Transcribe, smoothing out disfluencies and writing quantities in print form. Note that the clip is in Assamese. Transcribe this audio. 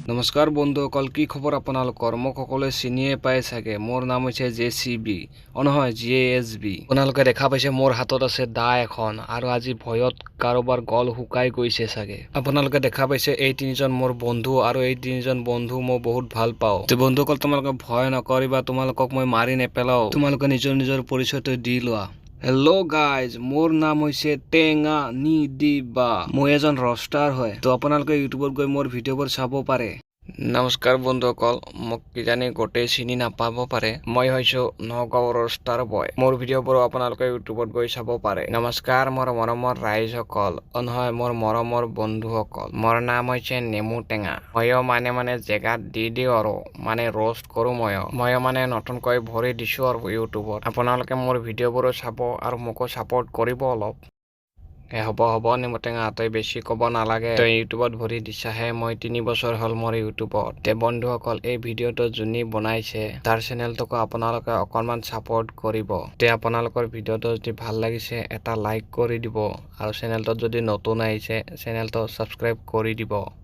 নমস্কাৰ বন্ধুসকল, কি খবৰ আপোনালোকৰ? মোক সকলোৱে চিনিয়ে পায় চাগে। মোৰ নাম হৈছে JCB, নহয় JSB। আপোনালোকে দেখা পাইছে মোৰ হাতত আছে দা এখন, আৰু আজি ভয়ত কাৰোবাৰ গল শুকাই গৈছে চাগে। আপোনালোকে দেখা পাইছে এই তিনিজন মোৰ বন্ধু, আৰু এই তিনিজন বন্ধু মই বহুত ভাল পাওঁ। বন্ধুসকল, তোমালোকে ভয় নকৰিবা, তোমালোকক মই মাৰি নেপেলাও। তোমালোকে নিজৰ পৰিচয়টো দি লোৱা। হেল্ল' গাইজ, মোৰ নাম হৈছে টেঙা নিদিবা। মই এজন ৰষ্টাৰ হয়, তো আপোনালোকে ইউটিউবত গৈ মোৰ ভিডিঅ'বোৰ চাব পাৰে। নমস্কাৰ বন্ধুসকল, মোক কিজানি গোটেই চিনি নাপাব পাৰে। মই হৈছো নগাঁও ৰষ্টাৰ বয়। মোৰ ভিডিঅ'বোৰ আপোনালোকে ইউটিউবত গৈ চাব পাৰে। নমস্কাৰ মোৰ মৰমৰ ৰাইজসকল, নহয় মোৰ মৰমৰ বন্ধুসকল। মোৰ নাম হৈছে নেমু টেঙা। ময়ো মানে জেগাত দি দিওঁ আৰু ৰ'ষ্ট কৰো। ময়ো নতুনকৈ ভৰি দিছো আৰু ইউটিউবত। আপোনালোকে মোৰ ভিডিঅ'বোৰো চাব আৰু মোকো ছাপোৰ্ট কৰিব অলপ। হ'ব নেমু টেঙা, তই বেছি ক'ব নালাগে। তই ইউটিউবত ভৰি দিছাহে, মই 3 বছৰ হ'ল মোৰ ইউটিউবত। বন্ধুসকল, এই ভিডিঅ'টো যোনে বনাইছে তাৰ চেনেলটোকো আপোনালোকে অকণমান ছাপোৰ্ট কৰিব। আপোনালোকৰ ভিডিঅ'টো যদি ভাল লাগিছে এটা লাইক কৰি দিব, আৰু চেনেলটোত যদি নতুন আহিছে চেনেলটো ছাবস্ক্ৰাইব কৰি দিব।